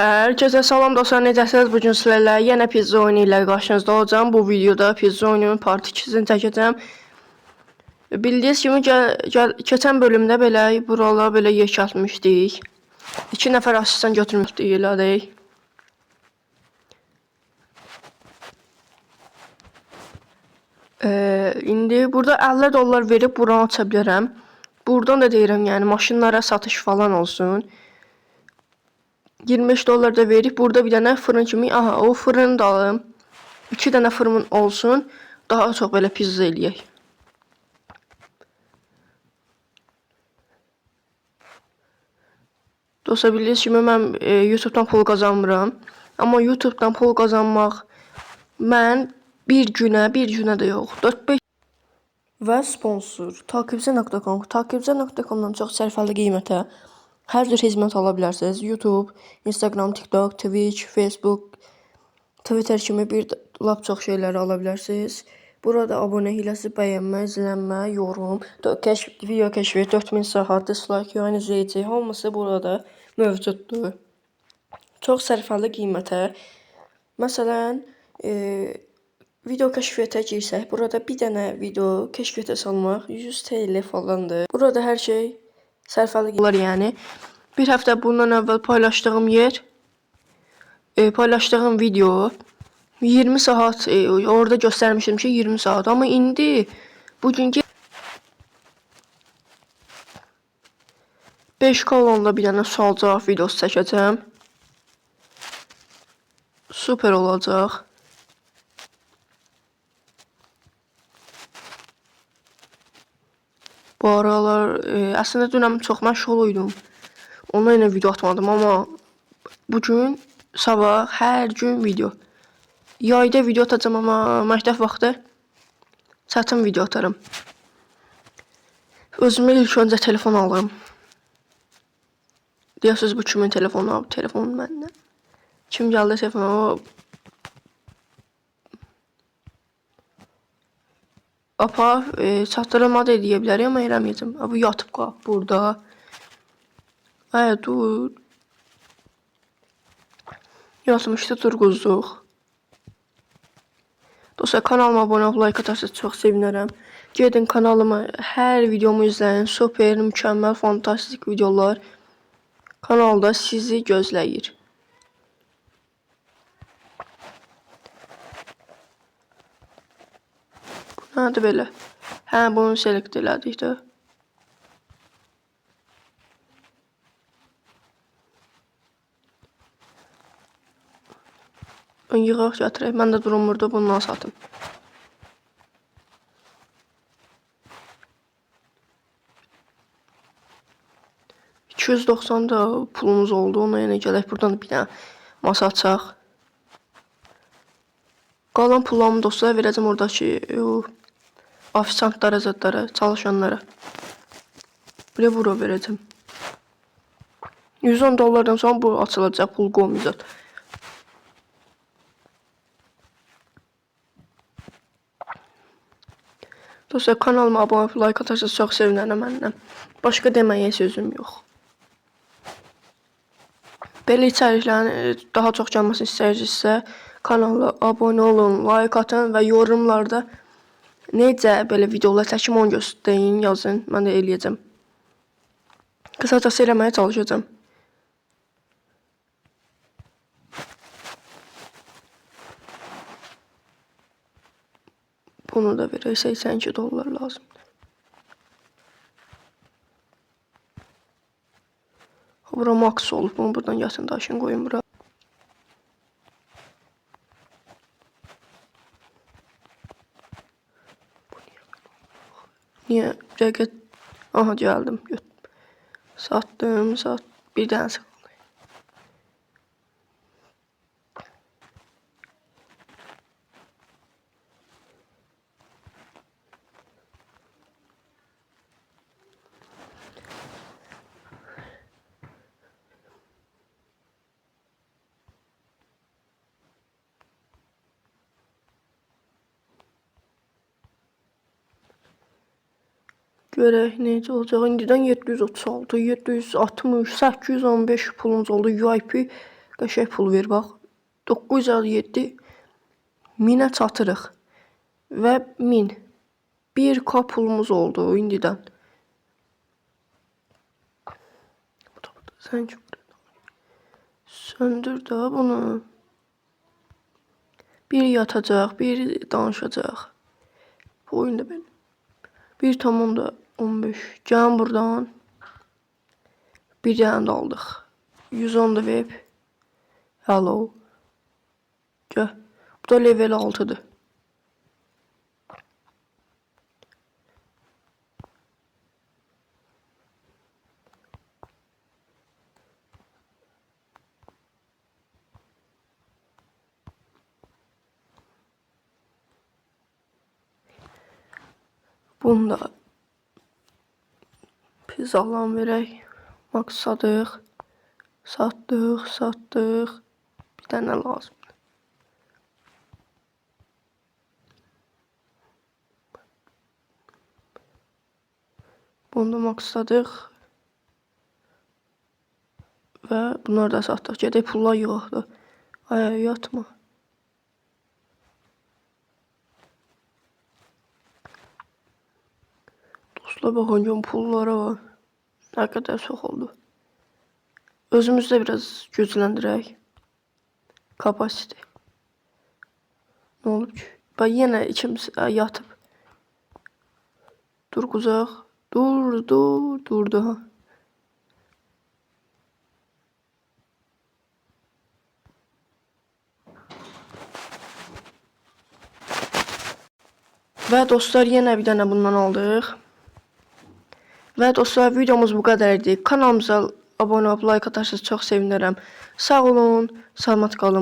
Herkese salam dostlar, necəsiniz? Bugün sizlərlə yenə pizza oyunu ilə qarşınızda olacağım. Bu videoda pizza oyununun part 2-sini çəkəcəm. Bildiyiniz kimi keçən bölümdə belə buralara belə yer atmışdik. 2 nəfər asistan götürmüşdük elədik. İndi burada 50 dollar verib buranı aça bilərəm. Buradan da deyirəm, yəni maşınlara satış falan olsun. 25 dollar da verip burada bir dənə fırın kimi, aha o fırını da alım. 2 dənə fırın olsun. Daha çox belə pizza eləyək. Dostlar, bilirsiniz kimi mən YouTube'dan pul qazanmıram. Amma YouTube'dan pul qazanmaq mən bir günə də yox, 4-5 və sponsor takipçi.com. Takipçi.com-dan çox sərfəli qiymətə hər cür xidmət ala bilərsiniz. YouTube, Instagram, TikTok, Twitch, Facebook, Twitter kimi bir lap çox şeyləri ala bilərsiniz. Burada abunə hiləsi, bəyənmə, izlənmə, yorum, video kəşfi, 4000 saat, dislike, yəni izləyici hamısı burada mövcuddur. Çox sərfəli qiymətə. Məsələn, video kəşfiyyata girsək, burada bir dənə video kəşfiyyata salmaq 100 TL falandır. Burada hər şey sərfəli olar yəni. Bir həftə bundan əvvəl paylaşdığım paylaşdığım video 20 saat orada göstərmişdim ki 20 saat. Amma indi bugünkü 5 kolonda bir dənə sual cavab videosu çəkəcəm. Super olacaq. Bu aralar əslində dünəm çox məşğul idim. Ona yine video atmadım ama bugün, sabah hər gün video. Yayda video atacağım ama məktəb vaxtı çətin video atarım. Özümə ilk öncə telefon alırım. Deyəsiniz bu kimin telefonu? Abi telefon məndən. Kim gəldi telefona? Apa çatdırılma da edə bilərəm amma eləməyəcəm. Bu yatıb qalıb burada. Dur. Yatmışdı, durğuzduq. Dostlar, kanalıma abunə olub like atarsanız çox sevinərəm. Gedin kanalıma, hər videomu izləyin. Super, mükəmməl, fantastik videolar kanalda sizi gözləyir. Bu nədir belə? Bunu select elədik də. Yığaq gətirək. Mən də durum burada bundan satım. $290 da pulumuz oldu. Ona yenə gələk. Buradan bir dənə masa açaq. Qalan pullarımı dostlara verəcəm oradakı ofisantlara, zətlərə, çalışanlara. Buraya bura verəcəm. 110 dollardan sonra bu açılacaq, pul qoymayacaq. Dostlar, kanalıma abunə olub like atarsanız çox sevinərəm məndən. Başqa deməyə sözüm yox. Belə içəriklərin daha çox gəlməsini istəyirsinizsə, kanala abunə olun, like atın və yorumlarda necə belə videolar çəkim onu göstərin, yazın. Mən də eləyəcəm. Qısacası eləməyə çalışacağam. Bunu da verək, 82 dollar lazımdır. Bura max olub, bunu buradan yatın daşın qoyun bura. Niyə? Cəqət. Aha, gəldim. Satdım, bir dənə qaldı. Görək necə olacaq. İndidən 736, 760, 815 pulumuz oldu. VIP Qəşəng pul ver bax. 957 1000'ə çatırıq. Və 1000. 1K pulumuz oldu indidən. Sən söndür də bunu. Bir yatacaq, bir danışacaq. Bu oyunda belə. 1,15. Gəlin buradan. Bir dənə də aldıq. 110 da verib. Hello. Gəl. Bu da level 6'dır. Bunu da pizzalan verək. Maksadıq. Satdıq. Bir dənə lazım. Bunu da maksadıq. Və bunları da satdıq. Gedək pullar yığaq da. Ay yatma. Dostlar baxın pullara var. Nə qədər çox oldu. Özümüzdə biraz gücləndirək. Kapasite. Ne olub ki? Bax yenə ikimiz yatıb. Durğuzaq. Durdu ha. Və dostlar yenə bir dənə bundan aldıq. Və dostlar videomuz bu qədərdir. Kanalımıza abunə olub like atarsanız çox sevinirəm. Sağ olun, salamat qalın.